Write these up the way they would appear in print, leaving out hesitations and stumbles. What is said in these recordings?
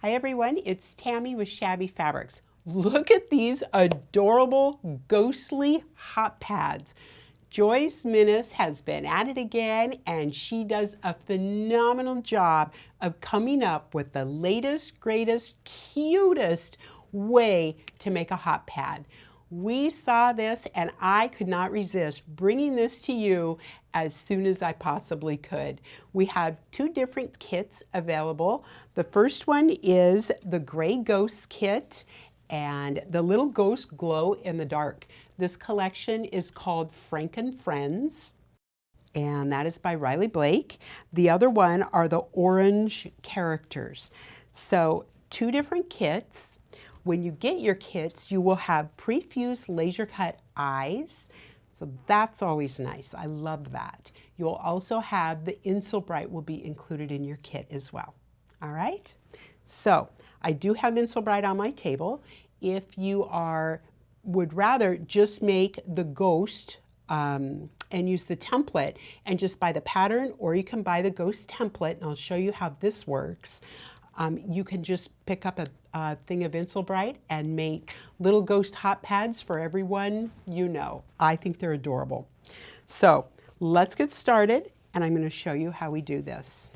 Hi everyone, it's Tammy with Shabby Fabrics. Look at these adorable ghostly hot pads. Joyce Minnis has been at it again, and she does a phenomenal job of coming up with the latest, greatest, cutest way to make a hot pad. We saw this and I could not resist bringing this to you as soon as I possibly could. We have two different kits available. The first one is the Gray Ghost kit and the little ghosts glow in the dark. This collection is called Franken Friends, and that is by Riley Blake. The other one are the orange characters. So two different kits. When you get your kits, you will have pre-fused laser cut eyes. So that's always nice. I love that. You'll also have the Insul-Bright will be included in your kit as well. All right. So I do have Insul-Bright on my table. If you would rather just make the ghost and use the template and just buy the pattern, or you can buy the ghost template, and I'll show you how this works. You can just pick up a thing of Insul-Bright and make little ghost hot pads for everyone you know. I think they're adorable. So let's get started, and I'm going to show you how we do this.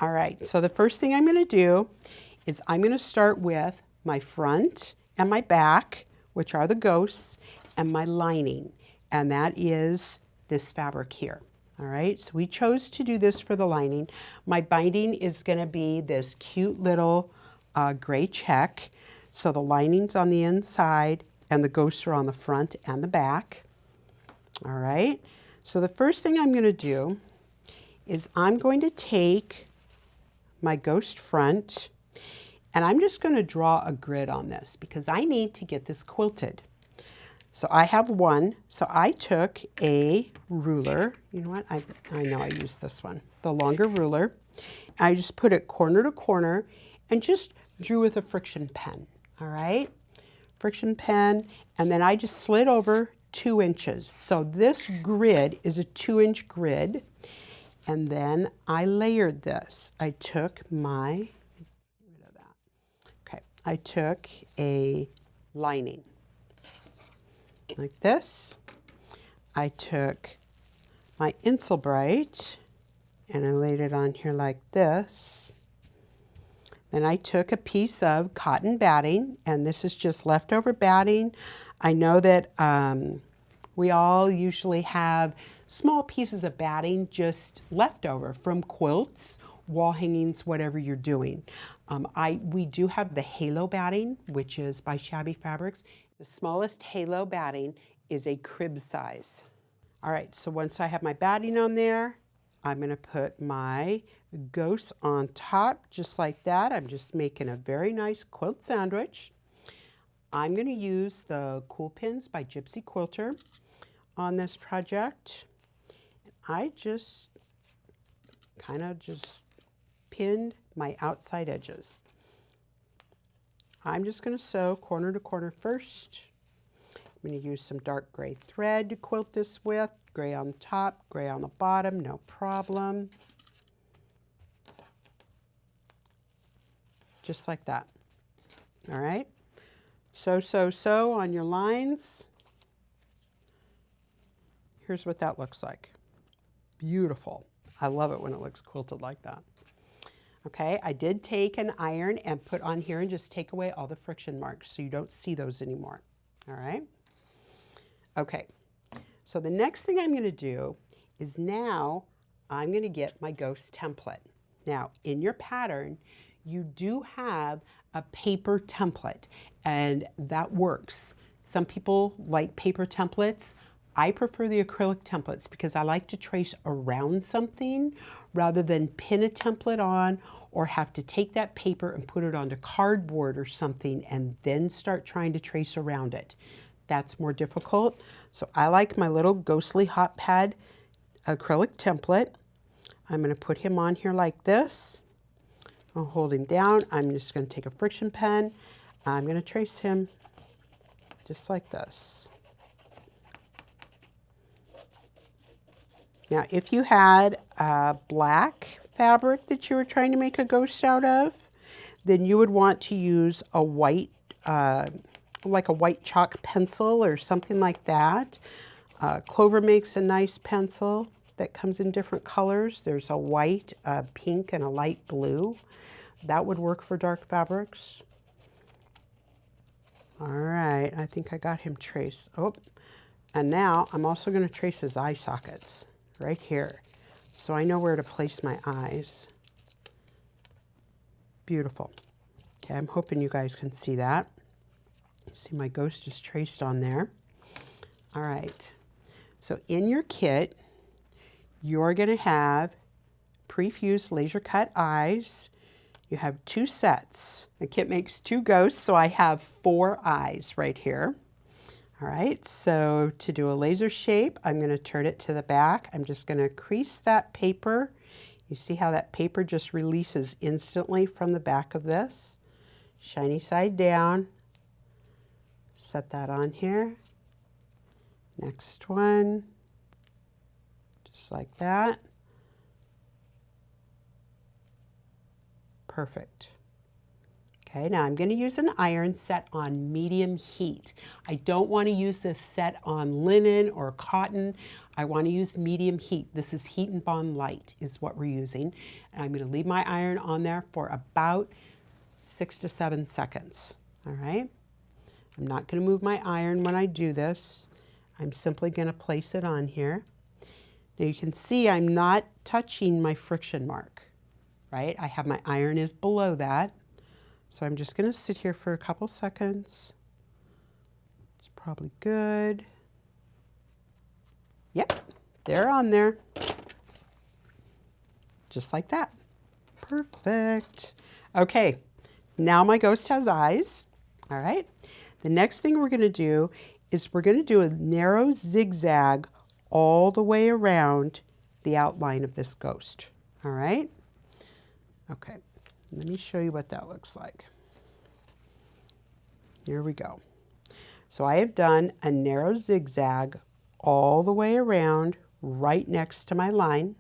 All right, so the first thing I'm going to do is I'm going to start with my front and my back, which are the ghosts, and my lining, and that is this fabric here. All right, so we chose to do this for the lining. My binding is going to be this cute little gray check. So the lining's on the inside and the ghosts are on the front and the back. All right, so the first thing I'm going to do is I'm going to take my ghost front and I'm just going to draw a grid on this because I need to get this quilted. So I have one, so I took a ruler. You know what, I know I used this one, the longer ruler. I just put it corner to corner and just drew with a friction pen, all right? Friction pen, and then I just slid over 2 inches. So this grid is a 2-inch grid, and then I layered this. I took my, okay, I took a lining like this. I took my Insul-Bright and I laid it on here like this. Then I took a piece of cotton batting, and this is just leftover batting. I know that we all usually have small pieces of batting just leftover from quilts, wall hangings, whatever you're doing. We do have the halo batting, which is by Shabby Fabrics. The smallest halo batting is a crib size. All right, so once I have my batting on there, I'm going to put my ghosts on top just like that. I'm just making a very nice quilt sandwich. I'm going to use the Cool Pins by Gypsy Quilter on this project. I just kind of just pinned my outside edges. I'm just going to sew corner to corner first. I'm going to use some dark gray thread to quilt this with. Gray on the top, gray on the bottom, no problem. Just like that. All right. Sew, sew, sew on your lines. Here's what that looks like. Beautiful. I love it when it looks quilted like that. Okay, I did take an iron and put on here and just take away all the friction marks so you don't see those anymore. All right. Okay, so the next thing I'm going to do is now I'm going to get my ghost template. Now, in your pattern, you do have a paper template, and that works. Some people like paper templates. I prefer the acrylic templates because I like to trace around something rather than pin a template on or have to take that paper and put it onto cardboard or something and then start trying to trace around it. That's more difficult. So I like my little ghostly hot pad acrylic template. I'm going to put him on here like this. I'll hold him down. I'm just going to take a friction pen. I'm going to trace him just like this. Now, if you had a black fabric that you were trying to make a ghost out of, then you would want to use a white, like a white chalk pencil or something like that. Clover makes a nice pencil that comes in different colors. There's a white, a pink, and a light blue. That would work for dark fabrics. All right, I think I got him traced. Oh, and now I'm also going to trace his eye sockets right here, so I know where to place my eyes. Beautiful. Okay, I'm hoping you guys can see that. See, my ghost is traced on there. All right, so in your kit, you're going to have pre-fused laser cut eyes. You have 2 sets. The kit makes 2 ghosts, so I have 4 eyes right here. All right, so to do a laser shape, I'm going to turn it to the back. I'm just going to crease that paper. You see how that paper just releases instantly from the back of this? Shiny side down. Set that on here. Next one. Just like that. Perfect. Okay, now I'm going to use an iron set on medium heat. I don't want to use this set on linen or cotton. I want to use medium heat. This is Heat and Bond Light is what we're using. And I'm going to leave my iron on there for about 6 to 7 seconds. All right. I'm not going to move my iron when I do this. I'm simply going to place it on here. Now you can see I'm not touching my friction mark, right? I have my iron is below that. So I'm just going to sit here for a couple seconds. It's probably good. Yep, they're on there. Just like that. Perfect. Okay, now my ghost has eyes. All right. The next thing we're going to do is we're going to do a narrow zigzag all the way around the outline of this ghost. All right. Okay. Let me show you what that looks like. Here we go. So I have done a narrow zigzag all the way around right next to my line.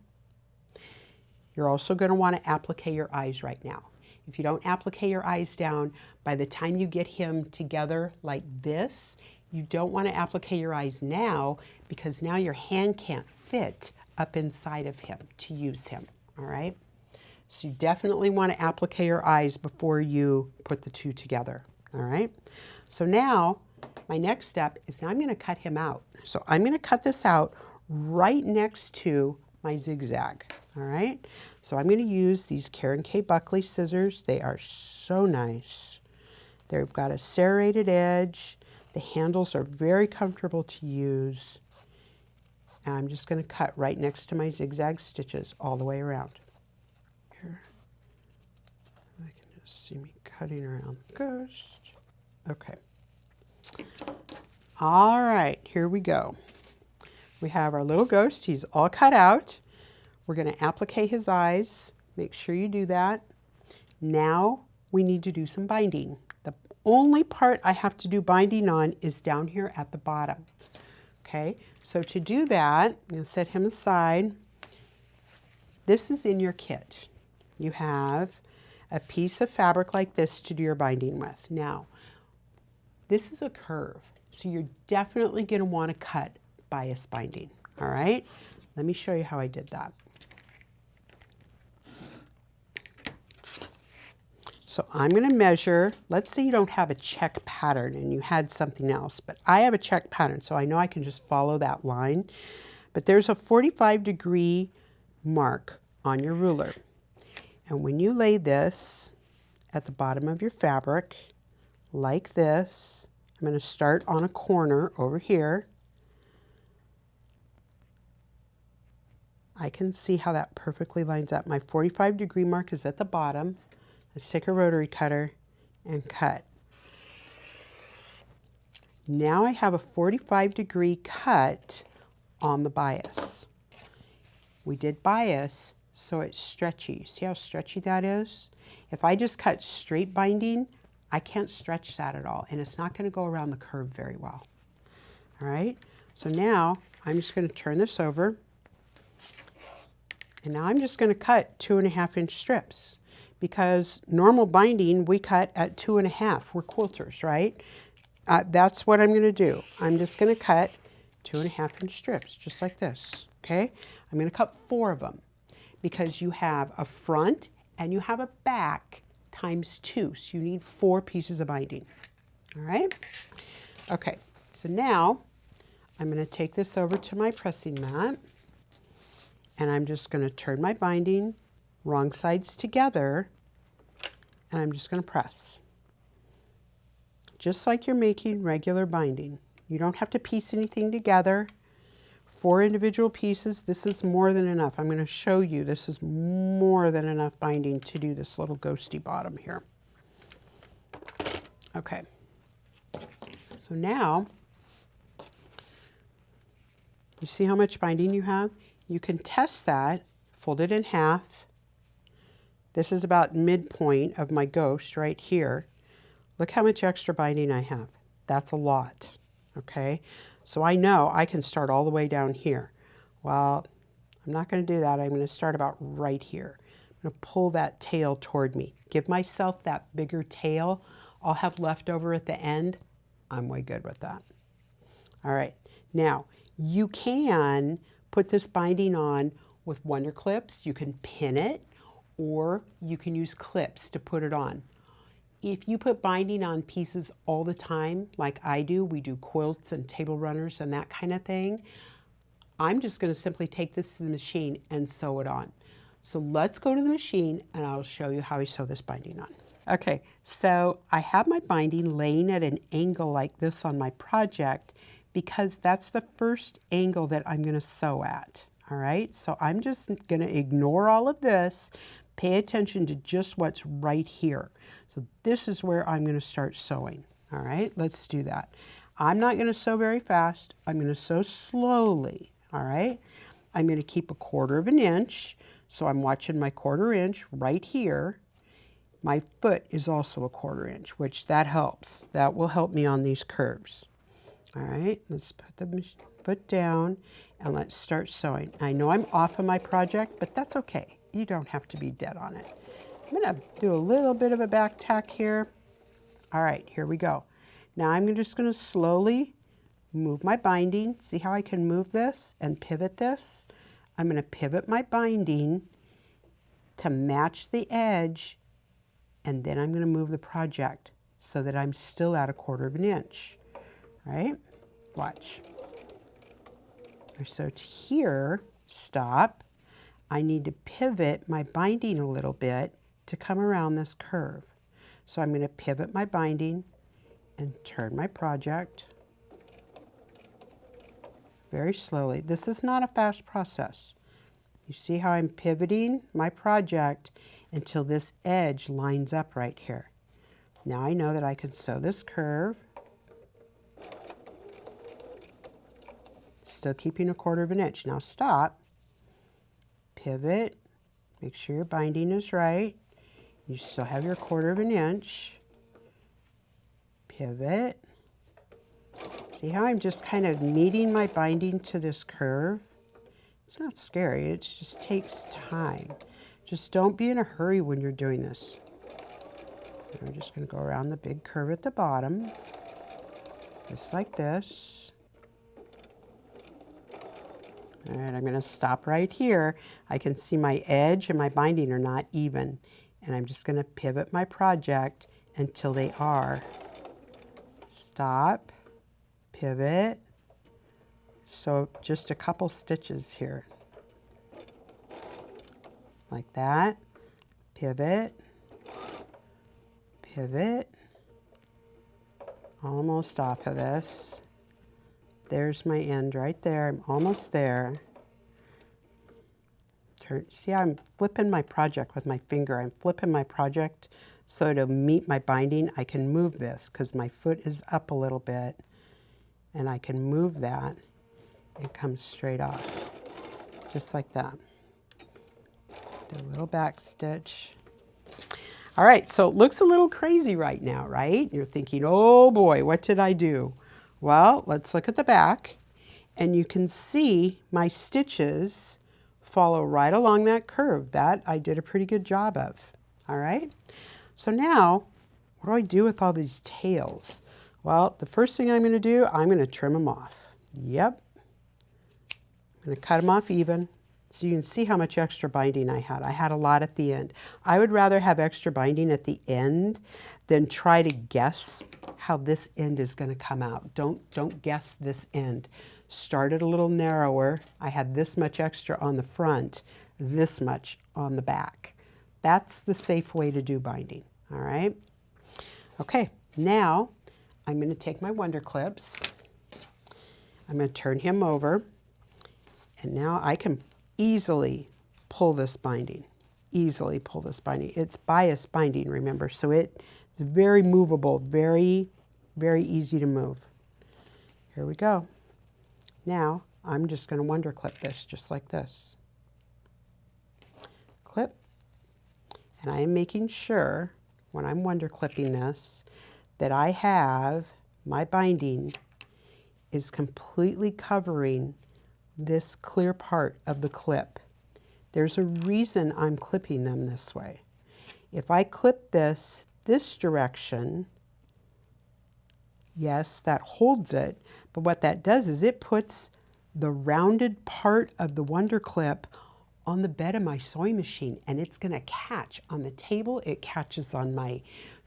You're also going to want to applique your eyes right now. If you don't applique your eyes down, by the time you get him together like this, you don't want to applique your eyes now because now your hand can't fit up inside of him to use him, all right? So you definitely want to applique your eyes before you put the 2 together, all right? So now, my next step is now I'm going to cut him out. So I'm going to cut this out right next to my zigzag, all right? So I'm going to use these Karen K. Buckley scissors. They are so nice. They've got a serrated edge. The handles are very comfortable to use. And I'm just going to cut right next to my zigzag stitches all the way around. Here. I can just see me cutting around the ghost. Okay. All right, here we go. We have our little ghost. He's all cut out. We're going to applique his eyes. Make sure you do that. Now we need to do some binding. The only part I have to do binding on is down here at the bottom. Okay, so to do that, I'm going to set him aside. This is in your kit. You have a piece of fabric like this to do your binding with. Now, this is a curve, so you're definitely going to want to cut bias binding, all right? Let me show you how I did that. So I'm going to measure, let's say you don't have a check pattern and you had something else, but I have a check pattern, so I know I can just follow that line. But there's a 45-degree mark on your ruler. And when you lay this at the bottom of your fabric, like this, I'm going to start on a corner over here. I can see how that perfectly lines up. My 45-degree mark is at the bottom. Let's take a rotary cutter and cut. Now I have a 45-degree cut on the bias. We did bias, so it's stretchy. See how stretchy that is? If I just cut straight binding, I can't stretch that at all, and it's not going to go around the curve very well. All right, so now I'm just going to turn this over, And now I'm just going to cut 2.5-inch strips, because normal binding we cut at 2.5. We're quilters, right? That's what I'm going to do. I'm just going to cut 2.5-inch strips, just like this, okay? I'm going to cut 4 of them, because you have a front and you have a back times 2, so you need 4 pieces of binding, all right? Okay, so now I'm going to take this over to my pressing mat, and I'm just going to turn my binding wrong sides together, and I'm just going to press. Just like you're making regular binding. You don't have to piece anything together. 4 individual pieces, this is more than enough. I'm going to show you this is more than enough binding to do this little ghosty bottom here. Okay, so now, you see how much binding you have? You can test that, fold it in half. This is about midpoint of my ghost right here. Look how much extra binding I have. That's a lot, okay? So I know I can start all the way down here. Well, I'm not going to do that. I'm going to start about right here. I'm going to pull that tail toward me. Give myself that bigger tail I'll have left over at the end. I'm way good with that. All right, now you can put this binding on with wonder clips. You can pin it, or you can use clips to put it on. If you put binding on pieces all the time, like I do, we do quilts and table runners and that kind of thing, I'm just going to simply take this to the machine and sew it on. So let's go to the machine and I'll show you how I sew this binding on. Okay, so I have my binding laying at an angle like this on my project, because that's the first angle that I'm going to sew at. All right, so I'm just going to ignore all of this, pay attention to just what's right here. So this is where I'm going to start sewing. All right, let's do that. I'm not going to sew very fast. I'm going to sew slowly. All right, I'm going to keep 1/4 inch. So I'm watching my 1/4 inch right here. My foot is also 1/4 inch, which that helps. That will help me on these curves. All right, let's put the foot down and let's start sewing. I know I'm off of my project, but that's okay. You don't have to be dead on it. I'm going to do a little bit of a back tack here. All right, here we go. Now I'm just going to slowly move my binding. See how I can move this and pivot this? I'm going to pivot my binding to match the edge, and then I'm going to move the project so that I'm still at 1/4 inch. Right? Watch. So to here, stop. I need to pivot my binding a little bit to come around this curve. So I'm going to pivot my binding and turn my project very slowly. This is not a fast process. You see how I'm pivoting my project until this edge lines up right here. Now I know that I can sew this curve, still keeping 1/4 inch. Now stop, pivot, make sure your binding is right. You still have your 1/4 inch. Pivot. See how I'm just kind of kneading my binding to this curve? It's not scary, it just takes time. Just don't be in a hurry when you're doing this. And we're just going to go around the big curve at the bottom, just like this. All right, I'm going to stop right here. I can see my edge and my binding are not even. And I'm just going to pivot my project until they are. Stop, pivot. So just a couple stitches here. Like that. Pivot, pivot. Almost off of this. There's my end right there. I'm almost there. See how I'm flipping my project with my finger. I'm flipping my project so to meet my binding. I can move this because my foot is up a little bit, and I can move that and come straight off, just like that. Do a little back stitch. All right, so it looks a little crazy right now, right? You're thinking, oh boy, what did I do? Well, let's look at the back, and you can see my stitches follow right along that curve. That I did a pretty good job of. All right. So now, what do I do with all these tails? Well, the first thing I'm going to do, I'm going to trim them off. Yep. I'm going to cut them off even. So you can see how much extra binding I had. I had a lot at the end. I would rather have extra binding at the end than try to guess how this end is going to come out. Don't guess this end. Start it a little narrower. I had this much extra on the front, this much on the back. That's the safe way to do binding, all right? Okay, now I'm going to take my Wonder Clips. I'm going to turn him over, and now I can easily pull this binding, easily pull this binding. It's bias binding, remember, so it's very movable, very, very easy to move. Here we go. Now, I'm just going to Wonder Clip this, just like this. Clip. And I am making sure, when I'm Wonder Clipping this, that I have my binding is completely covering this clear part of the clip. There's a reason I'm clipping them this way. If I clip this direction, yes, that holds it, but what that does is it puts the rounded part of the Wonder Clip on the bed of my sewing machine, and it's going to catch on the table. It catches on my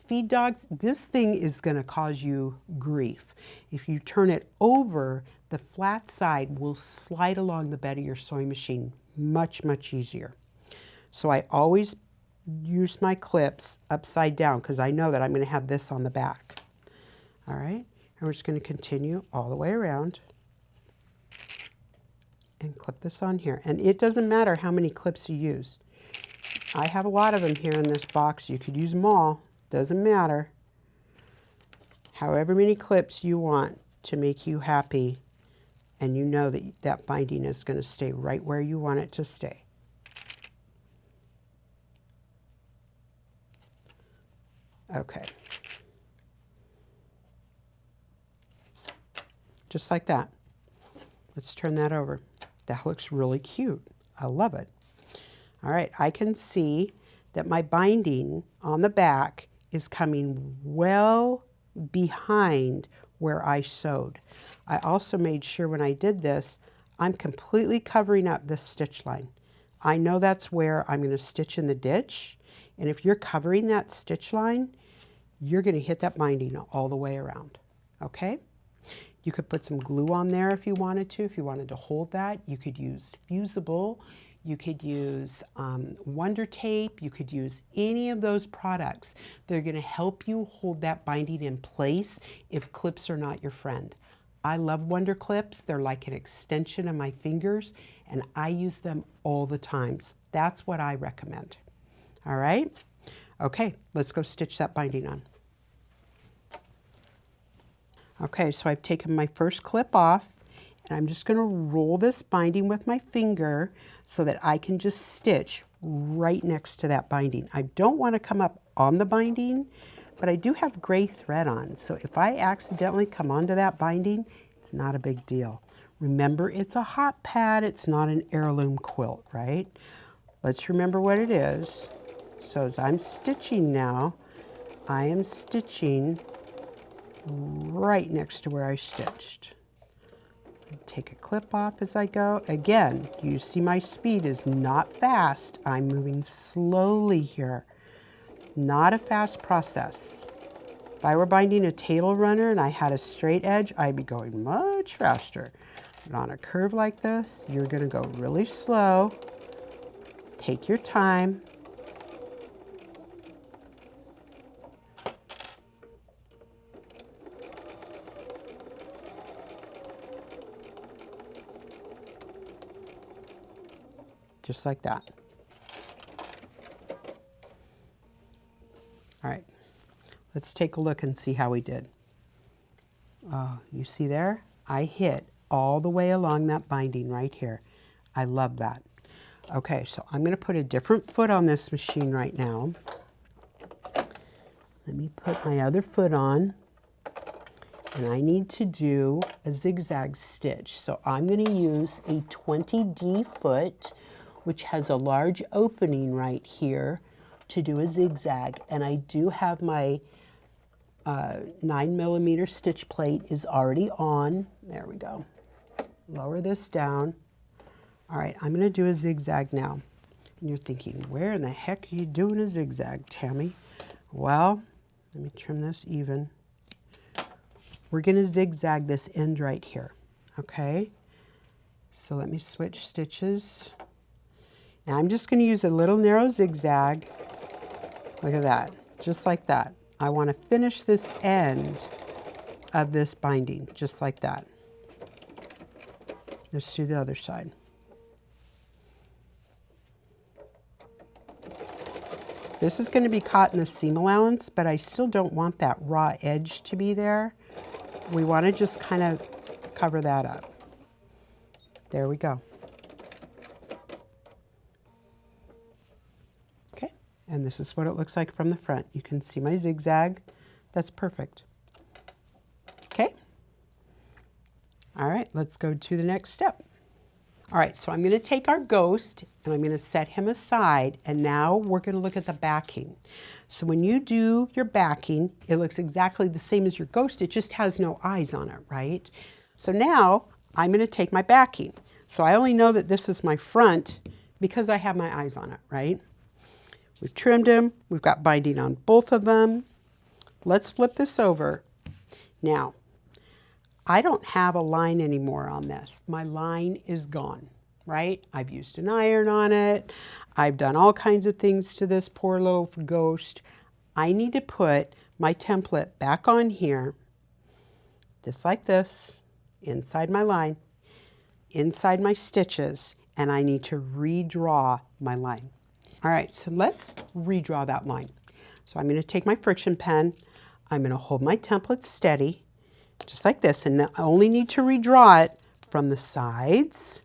feed dogs. This thing is going to cause you grief. If you turn it over, the flat side will slide along the bed of your sewing machine much, much easier. So I always use my clips upside down because I know that I'm going to have this on the back. All right, and we're just going to continue all the way around and clip this on here. And it doesn't matter how many clips you use. I have a lot of them here in this box. You could use them all. Doesn't matter. However many clips you want to make you happy, and you know that that binding is going to stay right where you want it to stay. Okay. Just like that. Let's turn that over. That looks really cute. I love it. All right, I can see that my binding on the back is coming well behind where I sewed. I also made sure when I did this, I'm completely covering up this stitch line. I know that's where I'm going to stitch in the ditch, and if you're covering that stitch line, you're going to hit that binding all the way around, okay? You could put some glue on there if you wanted to hold that. You could use fusible. You could use Wonder Tape. You could use any of those products. They're going to help you hold that binding in place if clips are not your friend. I love Wonder Clips. They're like an extension of my fingers, and I use them all the time. So that's what I recommend. All right? Okay, let's go stitch that binding on. Okay, so I've taken my first clip off, and I'm just going to roll this binding with my finger so that I can just stitch right next to that binding. I don't want to come up on the binding, but I do have gray thread on, so if I accidentally come onto that binding, it's not a big deal. Remember, it's a hot pad, it's not an heirloom quilt, right? Let's remember what it is. So as I'm stitching now, I am stitching right next to where I stitched. Take a clip off as I go. Again, you see my speed is not fast. I'm moving slowly here. Not a fast process. If I were binding a table runner and I had a straight edge, I'd be going much faster. But on a curve like this, you're going to go really slow. Take your time. Just like that. All right, let's take a look and see how we did. Oh, you see there? I hit all the way along that binding right here. I love that. Okay, so I'm going to put a different foot on this machine right now. Let me put my other foot on. And I need to do a zigzag stitch. So I'm going to use a 20D foot which has a large opening right here to do a zigzag. And I do have my 9mm stitch plate is already on. There we go. Lower this down. All right, I'm going to do a zigzag now. And you're thinking, where in the heck are you doing a zigzag, Tammy? Well, let me trim this even. We're going to zigzag this end right here, okay? So let me switch stitches. Now I'm just going to use a little narrow zigzag. Look at that, just like that. I want to finish this end of this binding, just like that. Let's do the other side. This is going to be caught in the seam allowance, but I still don't want that raw edge to be there. We want to just kind of cover that up. There we go. Okay, and this is what it looks like from the front. You can see my zigzag. That's perfect. Okay. All right, let's go to the next step. All right, so I'm going to take our ghost and I'm going to set him aside, and now we're going to look at the backing. So when you do your backing, it looks exactly the same as your ghost, it just has no eyes on it, right? So now I'm going to take my backing. So I only know that this is my front because I have my eyes on it, right? We've trimmed him, we've got binding on both of them. Let's flip this over. Now, I don't have a line anymore on this. My line is gone, right? I've used an iron on it. I've done all kinds of things to this poor little ghost. I need to put my template back on here, just like this, inside my line, inside my stitches, and I need to redraw my line. All right, so let's redraw that line. So I'm going to take my friction pen. I'm going to hold my template steady, just like this, and I only need to redraw it from the sides,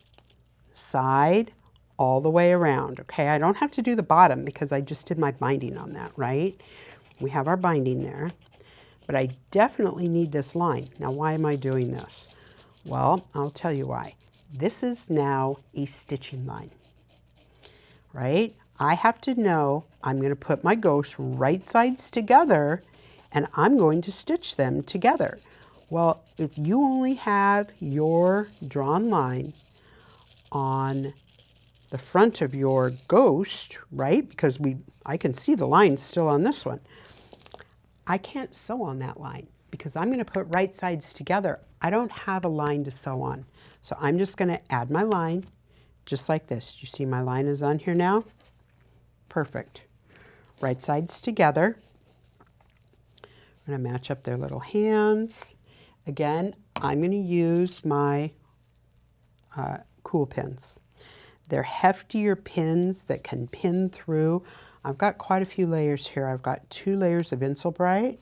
side, all the way around, okay? I don't have to do the bottom because I just did my binding on that, right? We have our binding there, but I definitely need this line. Now, why am I doing this? Well, I'll tell you why. This is now a stitching line, right? I have to know I'm going to put my ghost right sides together and I'm going to stitch them together. Well, if you only have your drawn line on the front of your ghost, right? Because I can see the line still on this one. I can't sew on that line because I'm going to put right sides together. I don't have a line to sew on. So I'm just going to add my line just like this. You see my line is on here now? Perfect. Right sides together. I'm going to match up their little hands. Again, I'm going to use my cool pins. They're heftier pins that can pin through. I've got quite a few layers here. I've got 2 layers of Insul-Bright,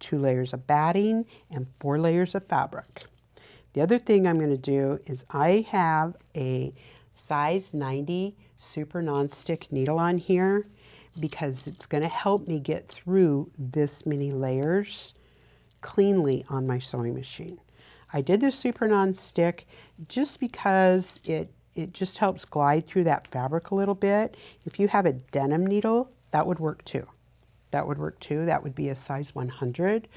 2 layers of batting, and 4 layers of fabric. The other thing I'm going to do is I have a size 90 super non-stick needle on here because it's going to help me get through this many layers cleanly on my sewing machine. I did this super non-stick just because it just helps glide through that fabric a little bit. If you have a denim needle, that would work too. That would work too. That would be a size 100.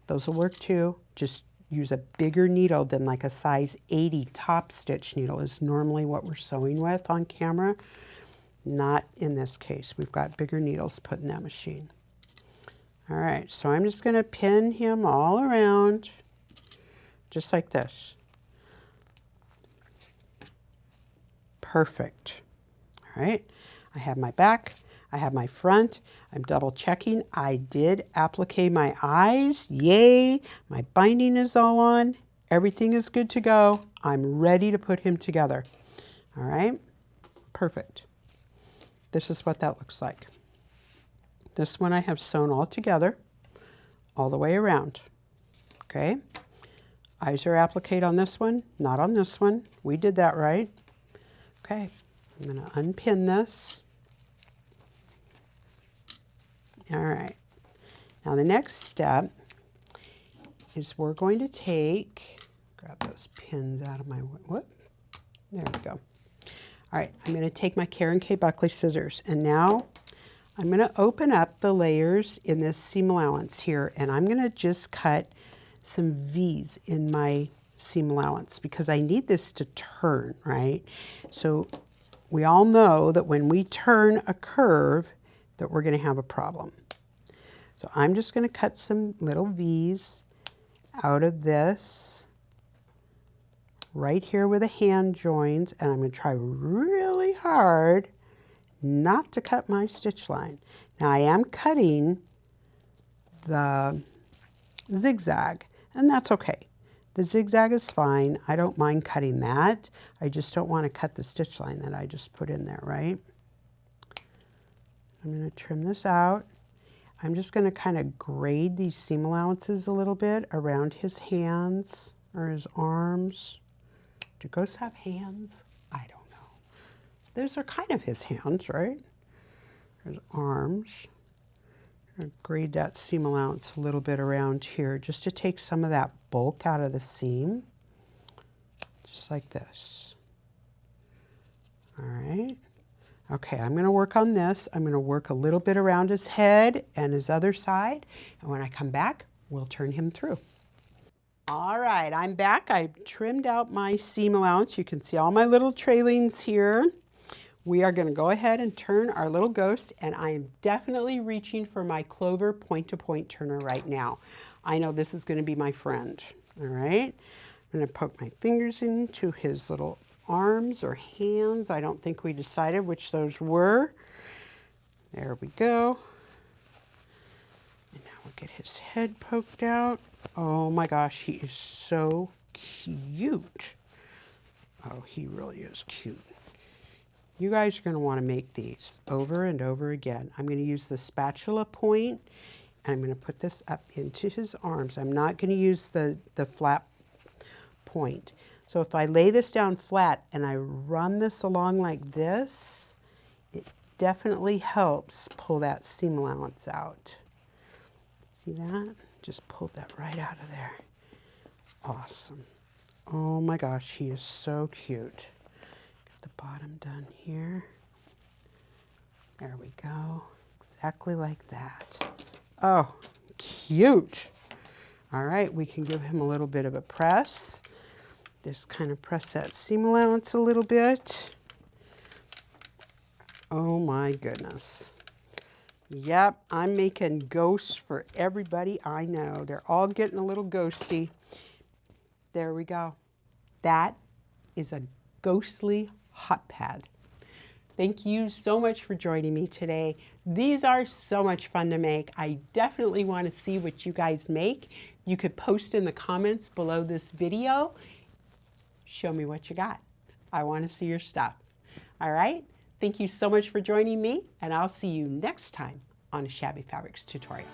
Those will work too. Just use a bigger needle than like a size 80 top stitch needle is normally what we're sewing with on camera. Not in this case. We've got bigger needles put in that machine. All right, so I'm just going to pin him all around, just like this. Perfect. All right, I have my back, I have my front, I'm double checking. I did applique my eyes, yay. My binding is all on, everything is good to go. I'm ready to put him together. All right, perfect. This is what that looks like. This one I have sewn all together, all the way around, okay? Eyes are appliqued on this one, not on this one. We did that right. Okay, I'm gonna unpin this. All right, now the next step is we're going to grab those pins out of my, whoop, there we go. All right, I'm going to take my Karen K. Buckley scissors, and now I'm going to open up the layers in this seam allowance here, and I'm going to just cut some V's in my seam allowance because I need this to turn, right? So we all know that when we turn a curve that we're going to have a problem. So I'm just going to cut some little V's out of this right here where the hand joins, and I'm going to try really hard not to cut my stitch line. Now I am cutting the zigzag, and that's okay. The zigzag is fine. I don't mind cutting that. I just don't want to cut the stitch line that I just put in there, right? I'm going to trim this out. I'm just going to kind of grade these seam allowances a little bit around his hands or his arms. Do ghosts have hands? I don't know. Those are kind of his hands, right? His arms. I'm going to grade that seam allowance a little bit around here just to take some of that bulk out of the seam. Just like this. All right. Okay, I'm going to work on this. I'm going to work a little bit around his head and his other side. And when I come back, we'll turn him through. All right, I'm back. I've trimmed out my seam allowance. You can see all my little trailings here. We are going to go ahead and turn our little ghost, and I am definitely reaching for my Clover point-to-point turner right now. I know this is going to be my friend. All right, I'm going to poke my fingers into his little arms or hands. I don't think we decided which those were. There we go. And now we'll get his head poked out. Oh my gosh, he is so cute. Oh, he really is cute. You guys are going to want to make these over and over again. I'm going to use the spatula point, and I'm going to put this up into his arms. I'm not going to use the flat point. So if I lay this down flat and I run this along like this, it definitely helps pull that seam allowance out. See that? Just pulled that right out of there. Awesome. Oh my gosh, he is so cute. Get the bottom done here. There we go. Exactly like that. Oh, cute. All right, we can give him a little bit of a press. Just kind of press that seam allowance a little bit. Oh my goodness. Yep, I'm making ghosts for everybody I know. They're all getting a little ghosty. There we go. That is a ghostly hot pad. Thank you so much for joining me today. These are so much fun to make. I definitely want to see what you guys make. You could post in the comments below this video. Show me what you got. I want to see your stuff. All right? Thank you so much for joining me, and I'll see you next time on a Shabby Fabrics tutorial.